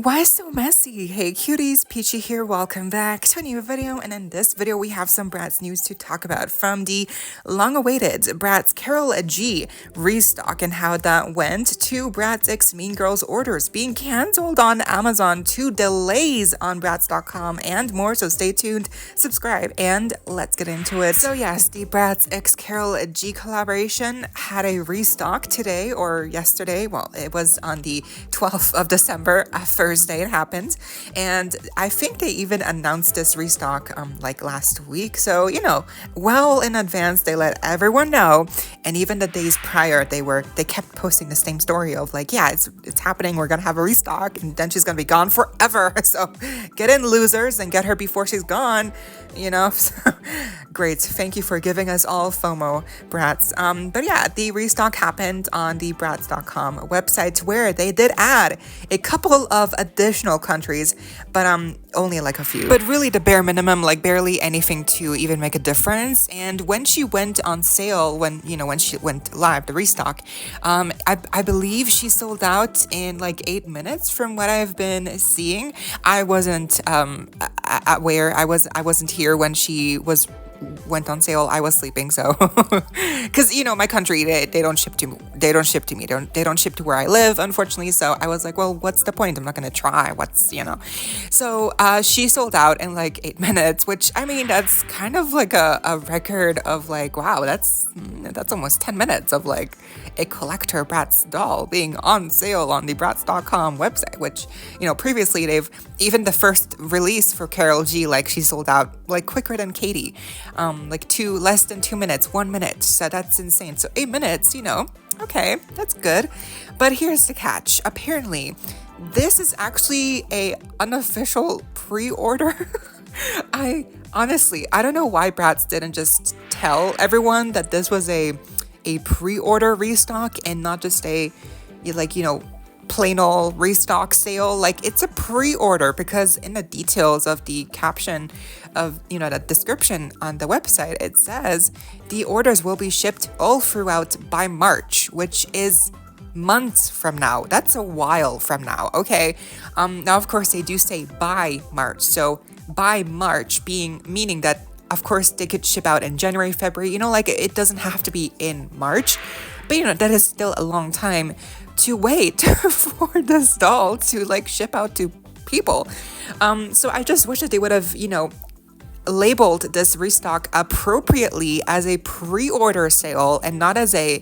Why so messy? Hey cuties, Peachy here, welcome back to a new video, and in this video we have some BRATZ news to talk about from the long-awaited BRATZ Carol G restock and how that went, to BRATZ X Mean Girls orders being cancelled on Amazon, to delays on BRATZ.com, and more, so stay tuned, subscribe, and let's get into it. So yes, the BRATZ X Carol G collaboration had a restock today or yesterday. Well, it was on the 12th of December, Thursday it happened, and I think they even announced this restock like last week, so well in advance they let everyone know. And even the days prior they kept posting the same story of like, yeah, it's happening, we're gonna have a restock, and then she's gonna be gone forever, so get in, losers, and get her before she's gone, so great, thank you for giving us all FOMO, BRATZ. But yeah, the restock happened on the BRATZ.com website, where they did add a couple of additional countries, but only like a few, but really the bare minimum, like barely anything to even make a difference. And when she went on sale, when she went live, the restock, I believe she sold out in like 8 minutes from what I've been seeing. I wasn't I wasn't here when she went on sale. I was sleeping, so because my country, they don't ship to me, they don't ship to where I live, unfortunately. So I was like, well, what's the point? I'm not gonna try, so she sold out in like 8 minutes, which I mean, that's kind of like a record of like, wow, that's almost 10 minutes of like a collector BRATZ doll being on sale on the BRATZ.com website, which previously even the first release for Carol G, like she sold out like quicker than Katie, like less than 2 minutes, 1 minute, so that's insane. So 8 minutes, okay, that's good. But here's the catch. Apparently this is actually a unofficial pre-order. I don't know why BRATZ didn't just tell everyone that this was a pre-order restock and not just a plain old restock sale. Like, it's a pre-order, because in the details of the caption of the description on the website, it says the orders will be shipped all throughout by March, which is months from now. That's a while from now. Okay, now of course they do say by March, so by March meaning that of course they could ship out in January, February, like it doesn't have to be in March, but that is still a long time to wait for this doll to like ship out to people. So I just wish that they would have labeled this restock appropriately as a pre-order sale and not as a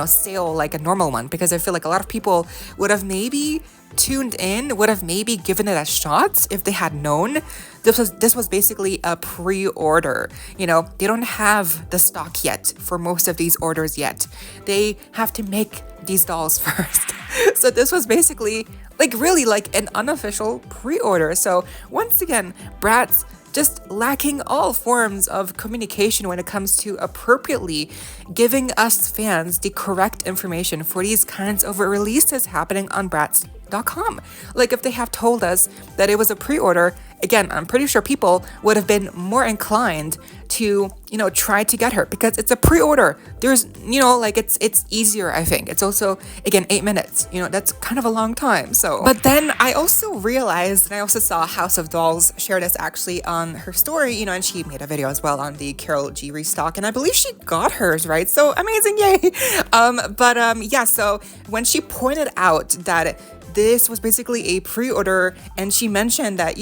sale like a normal one, because I feel like a lot of people would have maybe tuned in, would have maybe given it a shot if they had known this was basically a pre-order. They don't have the stock yet for most of these orders yet. They have to make these dolls first. So this was basically like really like an unofficial pre-order. So once again, BRATZ just lacking all forms of communication when it comes to appropriately giving us fans the correct information for these kinds of releases happening on BRATZ.com. Like, if they have told us that it was a pre-order, again, I'm pretty sure people would have been more inclined to, try to get her, because it's a pre-order. There's, it's easier, I think. It's also, again, 8 minutes, that's kind of a long time. So, but then I also realized, and I also saw House of Dolls share this actually on her story, and she made a video as well on the Carol G restock, and I believe she got hers, right? So amazing, yay! Yeah, so when she pointed out that this was basically a pre-order, and she mentioned that,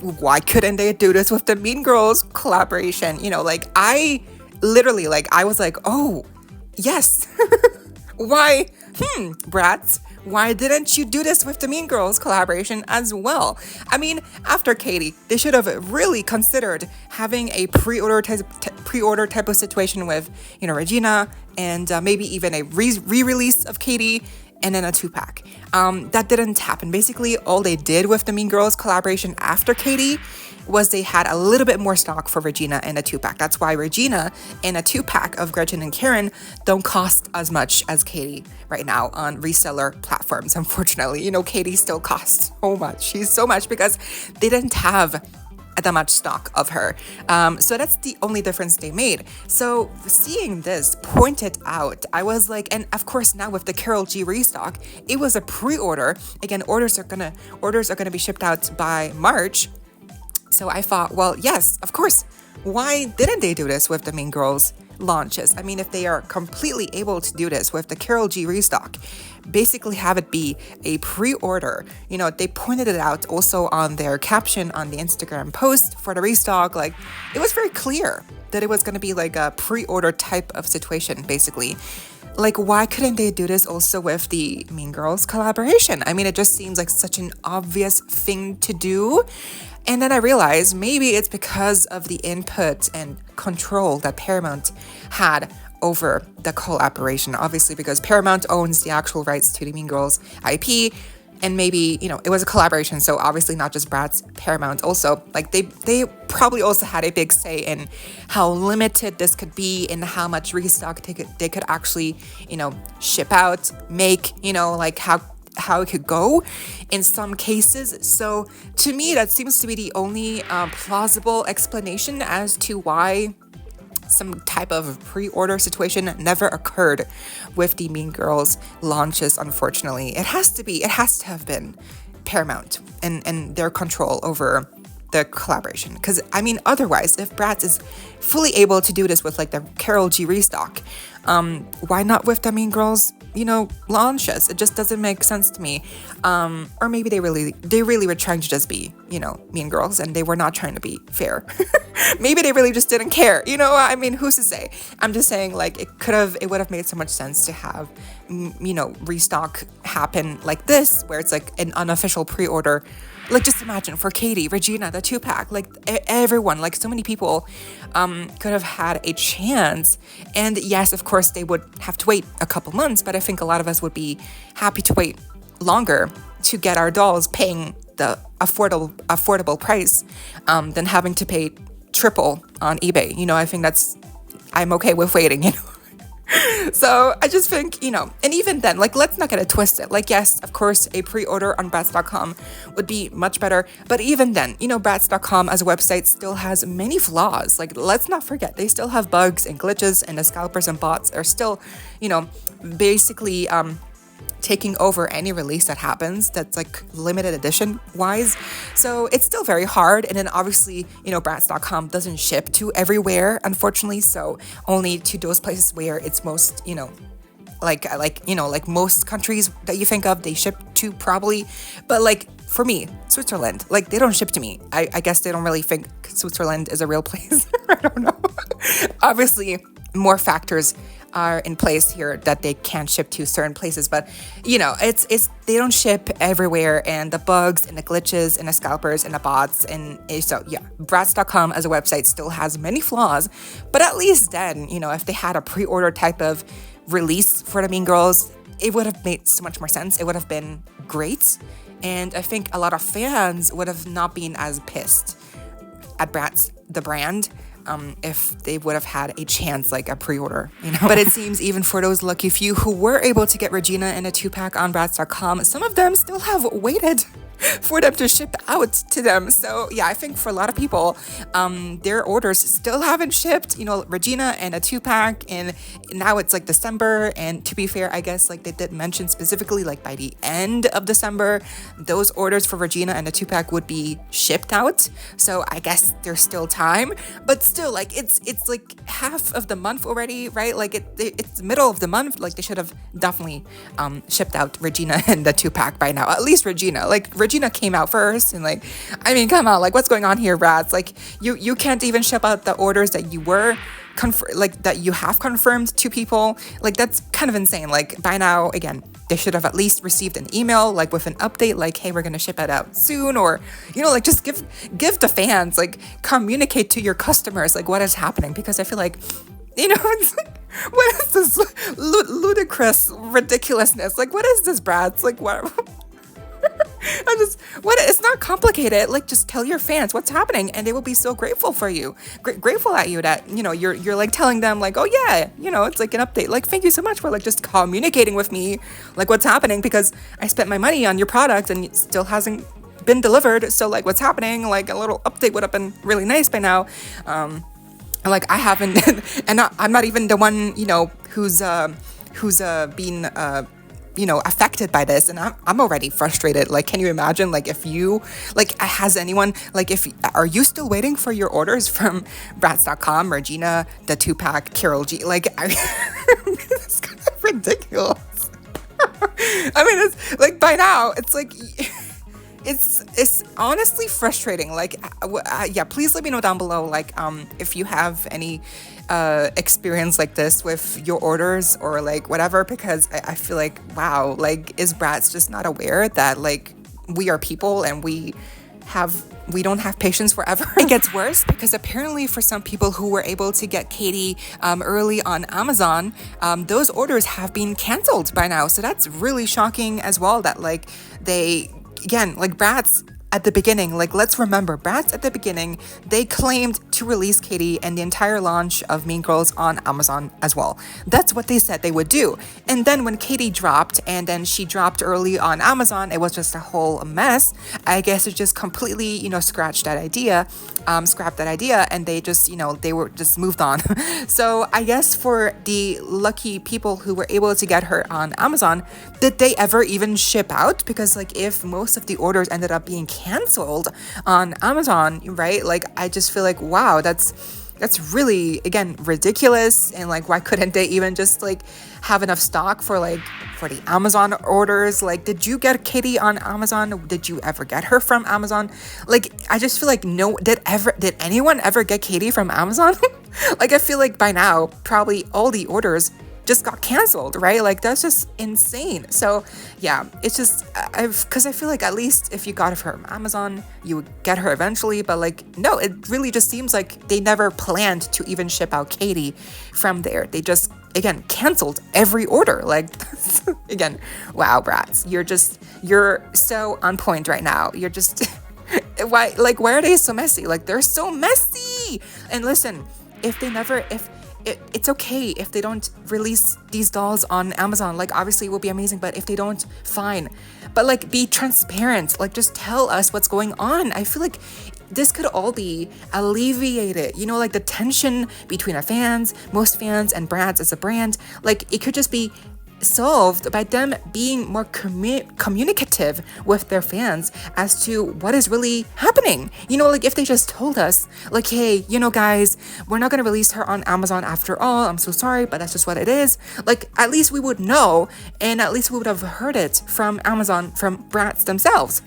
why couldn't they do this with the Mean Girls collaboration? I literally, I was like, oh, yes. Why? BRATZ, why didn't you do this with the Mean Girls collaboration as well? I mean, after Katie, they should have really considered having a pre-order type of situation with, Regina, and maybe even a re-release of Katie, and then a 2-pack. That didn't happen. Basically, all they did with the Mean Girls collaboration after Katie was they had a little bit more stock for Regina in a 2-pack. That's why Regina in a 2-pack of Gretchen and Karen don't cost as much as Katie right now on reseller platforms. Unfortunately, Katie still costs so much. She's so much because they didn't have that much stock of her. So that's the only difference they made. So seeing this pointed out, I was like, and of course now with the Karol G restock, it was a pre-order. Again, orders are gonna be shipped out by March. So I thought, well, yes, of course. Why didn't they do this with the Mean Girls launches? I mean, if they are completely able to do this with the Karol G restock, basically have it be a pre-order. You know, they pointed it out also on their caption on the Instagram post for the restock. Like, it was very clear that it was going to be like a pre-order type of situation, basically. Like, why couldn't they do this also with the Mean Girls collaboration? I mean, it just seems like such an obvious thing to do. And then I realized maybe it's because of the input and control that Paramount had over the collaboration. Obviously, because Paramount owns the actual rights to the Mean Girls IP. And maybe, you know, it was a collaboration. So obviously not just BRATZ, Paramount also. Like they probably also had a big say in how limited this could be and how much restock they could actually, you know, ship out, make, you know, like how it could go in some cases. So to me, that seems to be the only plausible explanation as to why some type of pre-order situation never occurred with the Mean Girls launches, unfortunately. It has to have been Paramount and their control over the collaboration. Because, I mean, otherwise, if BRATZ is fully able to do this with, like, the Karol G restock, why not with the Mean Girls, you know, launches? It just doesn't make sense to me. Or maybe they really were trying to just be, you know, Mean Girls, and they were not trying to be fair. Maybe they really just didn't care. You know, I mean, who's to say? I'm just saying, like, it would have made so much sense to have, you know, restock happen like this, where it's like an unofficial pre-order. Like, just imagine for Katie, Regina, the 2-pack, like everyone, like so many people could have had a chance. And yes, of course, they would have to wait a couple months, but I think a lot of us would be happy to wait longer to get our dolls paying the affordable price than having to pay triple on eBay. You know, I think I'm okay with waiting, you know. So I just think, you know, and even then, like, let's not get it twisted. Like, yes, of course, a pre-order on BRATZ.com would be much better. But even then, you know, BRATZ.com as a website still has many flaws. Like, let's not forget, they still have bugs and glitches, and the scalpers and bots are still, you know, basically taking over any release that happens that's like limited edition wise. So it's still very hard. And then obviously, you know, BRATZ.com doesn't ship to everywhere, unfortunately. So only to those places where it's most, you know, like most countries that you think of, they ship to probably. But like for me, Switzerland, like they don't ship to me. I guess they don't really think Switzerland is a real place. I don't know. Obviously, more factors are in place here that they can't ship to certain places, but you know, it's they don't ship everywhere, and the bugs and the glitches and the scalpers and the bots, and so yeah, BRATZ.com as a website still has many flaws, but at least then, you know, if they had a pre-order type of release for the Mean Girls, it would have made so much more sense. It would have been great, and I think a lot of fans would have not been as pissed at BRATZ, the brand, if they would have had a chance, like a pre-order, you know. But it seems even for those lucky few who were able to get Regina in a 2-pack on BRATZ.com, some of them still have waited for them to ship out to them. So yeah, I think for a lot of people, their orders still haven't shipped, you know, Regina and a 2-pack, and now it's like December. And to be fair, I guess like they did mention specifically, like by the end of December, those orders for Regina and a 2-pack would be shipped out. So I guess there's still time, but still, like it's like half of the month already, right? Like it's the middle of the month. Like they should have definitely shipped out Regina and the 2-pack by now. At least Regina, Regina came out first, and like, I mean, come on, like what's going on here, BRATZ? Like you can't even ship out the orders that you were that you have confirmed to people. Like that's kind of insane. Like by now, again, they should have at least received an email like with an update, like, hey, we're gonna ship it out soon, or you know, like just give the fans, like communicate to your customers like what is happening, because I feel like, you know, it's like, what is this ludicrous ridiculousness? Like what is this, BRATZ? Like what? It's not complicated. Like just tell your fans what's happening, and they will be so grateful for you, grateful at you that, you know, you're like telling them like, oh yeah, you know, it's like an update. Like thank you so much for like just communicating with me like what's happening, because I spent my money on your product and it still hasn't been delivered. So like, what's happening? Like, a little update would have been really nice by now. Like, I haven't, and I'm not even the one, you know, who's been affected by this, and I'm already frustrated. Like, can you imagine, like, if you, like, has anyone, like, are you still waiting for your orders from BRATZ.com, Regina, the 2-pack, Carol G? Like, it's kind of ridiculous. I mean, it's like, by now, it's like, it's honestly frustrating. Like, yeah, please let me know down below, like, if you have any experience like this with your orders or like whatever, because I feel like, wow, like, is BRATZ just not aware that, like, we are people and we don't have patience forever? It gets worse because apparently for some people who were able to get Katie early on Amazon, those orders have been canceled by now. So that's really shocking as well, that like again, like, BRATZ at the beginning, like, let's remember, BRATZ at the beginning, they claimed to release Katie and the entire launch of Mean Girls on Amazon as well. That's what they said they would do. And then when Katie dropped, and then she dropped early on Amazon, it was just a whole mess. I guess it just completely, scrapped that idea, and they just, they were just moved on. So I guess for the lucky people who were able to get her on Amazon, did they ever even ship out? Because like, if most of the orders ended up being canceled on Amazon, right? Like, I just feel like, wow, that's really, again, ridiculous. And like, why couldn't they even just like have enough stock for the Amazon orders? Like, did you get Katie on Amazon? Did you ever get her from Amazon? Like, I just feel like, no, did anyone ever get Katie from Amazon? Like, I feel like by now, probably all the orders just got canceled, right? Like, that's just insane. So yeah, it's just, because I feel like at least if you got her from Amazon, you would get her eventually. But like, no, it really just seems like they never planned to even ship out Katie from there. They just, again, canceled every order. Like, again, wow, BRATZ, you're so on point right now. You're just, why are they so messy? Like, they're so messy. And listen, it's okay if they don't release these dolls on Amazon. Like, obviously it will be amazing, but if they don't, fine. But like, be transparent. Like, just tell us what's going on. I feel like this could all be alleviated. Like the tension between most fans and BRATZ as a brand. Like, it could just be solved by them being more communicative with their fans as to what is really happening. Like, if they just told us, like, hey, guys, we're not going to release her on Amazon after all. I'm so sorry, but that's just what it is. Like, at least we would know, and at least we would have heard it from Amazon, from BRATZ themselves.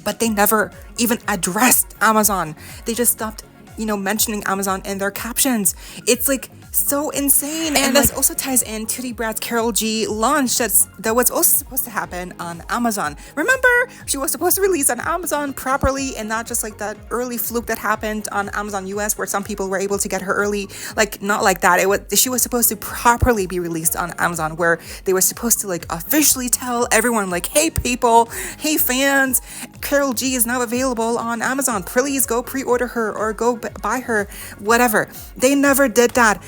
But they never even addressed Amazon. They just stopped, mentioning Amazon in their captions. It's like so insane. And this also ties into the BRATZ Karol G launch that was also supposed to happen on Amazon. Remember, she was supposed to release on Amazon properly, and not just like that early fluke that happened on Amazon US where some people were able to get her early. Like, not like that. She was supposed to properly be released on Amazon, where they were supposed to like officially tell everyone, like, hey people, hey fans, Karol G is now available on Amazon. Please go pre-order her or go buy her, whatever. They never did that.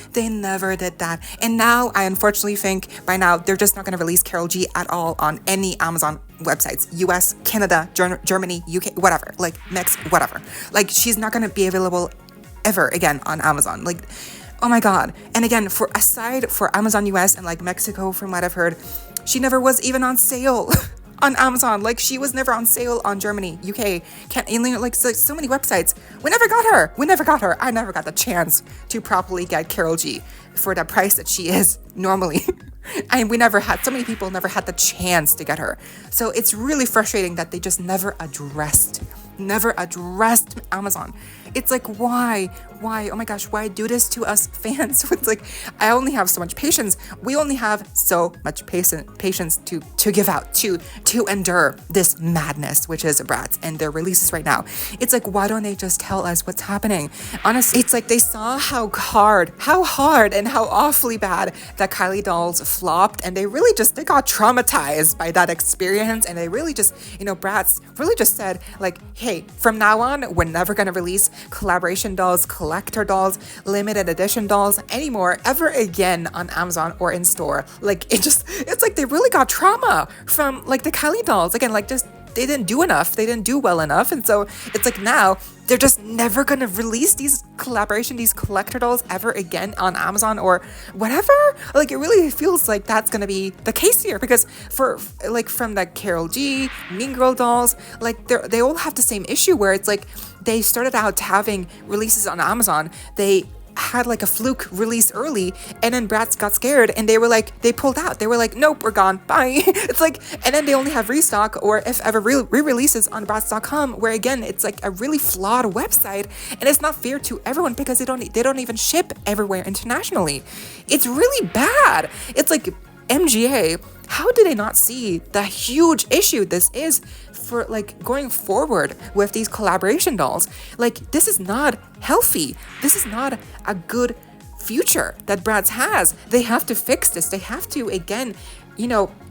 And now I unfortunately think by now they're just not going to release Karol G at all on any Amazon websites, US, Canada, Germany, UK, whatever, like Mex, whatever. Like, she's not going to be available ever again on Amazon. Like, oh my God. And again, aside for Amazon US and like Mexico, from what I've heard, she never was even on sale on Amazon. Like, she was never on sale on Germany, UK, like so many websites. We never got her. I never got the chance to properly get Karol G for the price that she is normally. And so many people never had the chance to get her. So it's really frustrating that they just never addressed Amazon. It's like, why? Oh my gosh, why do this to us fans? It's like, I only have so much patience. We only have so much patience to give out, to endure this madness, which is BRATZ and their releases right now. It's like, why don't they just tell us what's happening? Honestly, it's like they saw how hard and how awfully bad that Kylie dolls flopped, and they got traumatized by that experience, and they really just, BRATZ really just said, like, hey, from now on, we're never gonna release collaboration dolls, collector dolls, limited edition dolls anymore ever again on Amazon or in store. Like, it's like they really got trauma from like the Kylie dolls. Again, like, just they didn't do enough. They didn't do well enough. And so it's like now they're just never gonna release these these collector dolls ever again on Amazon or whatever. Like, it really feels like that's gonna be the case here, because for like from the Carol G, Mean Girl dolls, like they all have the same issue where it's like they started out having releases on Amazon. They had like a fluke release early, and then BRATZ got scared and they pulled out. They were like, nope, we're gone, bye. It's like, and then they only have restock or if ever re-releases on BRATZ.com, where again it's like a really flawed website, and it's not fair to everyone because they don't even ship everywhere internationally. It's really bad. It's like, MGA, how do they not see the huge issue this is for like going forward with these collaboration dolls? Like, this is not healthy. This is not a good future that BRATZ has. They have to fix this. They have to, again,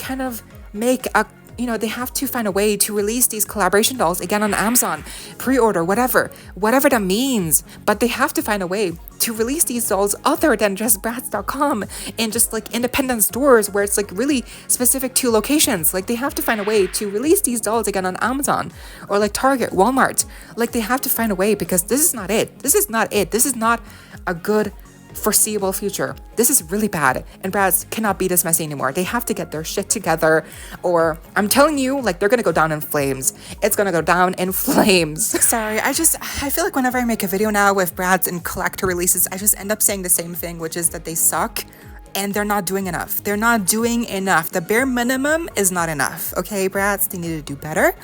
kind of make a, they have to find a way to release these collaboration dolls again on Amazon, pre-order, whatever that means. But they have to find a way to release these dolls other than just BRATZ.com and just like independent stores where it's like really specific to locations. Like, they have to find a way to release these dolls again on Amazon or like Target, Walmart. Like, they have to find a way, because this is not it. This is not it. This is not a good foreseeable future. This is really bad, and BRATZ cannot be this messy anymore. They have to get their shit together, or I'm telling you, like, they're gonna go down in flames. It's gonna go down in flames. Sorry, I feel like whenever I make a video now with BRATZ and collector releases, I just end up saying the same thing, which is that they suck and they're not doing enough. They're not doing enough. The bare minimum is not enough. Okay, BRATZ, they need to do better.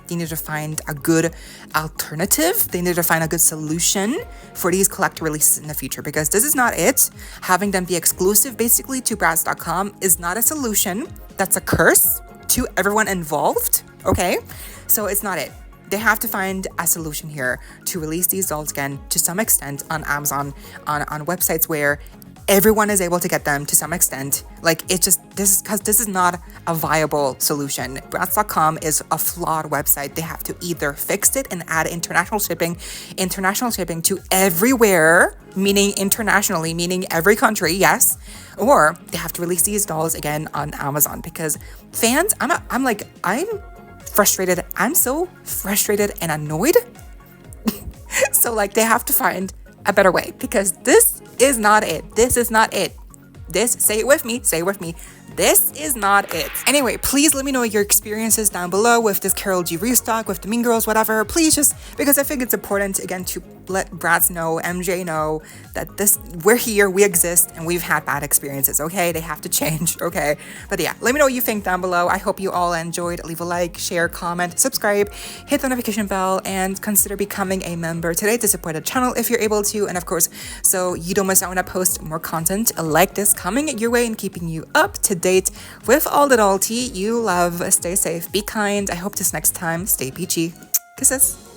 They need to find a good alternative. They need to find a good solution for these collector releases in the future, because this is not it. Having them be exclusive basically to BRATZ.com is not a solution. That's a curse to everyone involved, okay? So it's not it. They have to find a solution here to release these dolls again to some extent on Amazon, on websites where everyone is able to get them to some extent. Like, it's just, this is not a viable solution. BRATZ.com is a flawed website. They have to either fix it and add international shipping to everywhere, meaning internationally, meaning every country, yes, or they have to release these dolls again on Amazon, because fans, I'm frustrated. I'm so frustrated and annoyed. So like, they have to find a better way, because this is not it. This is not it. Say it with me. This is not it. Anyway, please let me know your experiences down below with this Carol G restock, with the Mean Girls, whatever. Please, just because I think it's important, again, to let BRATZ know, MJ know, that we're here, we exist, and we've had bad experiences, okay? They have to change, okay? But yeah, let me know what you think down below. I hope you all enjoyed. Leave a like, share, comment, subscribe, hit the notification bell, and consider becoming a member today to support the channel if you're able to. And of course, so you don't miss out when I post more content like this coming your way and keeping you up to date with all the doll tea you love. Stay safe, be kind. I hope this next time, stay peachy. Kisses.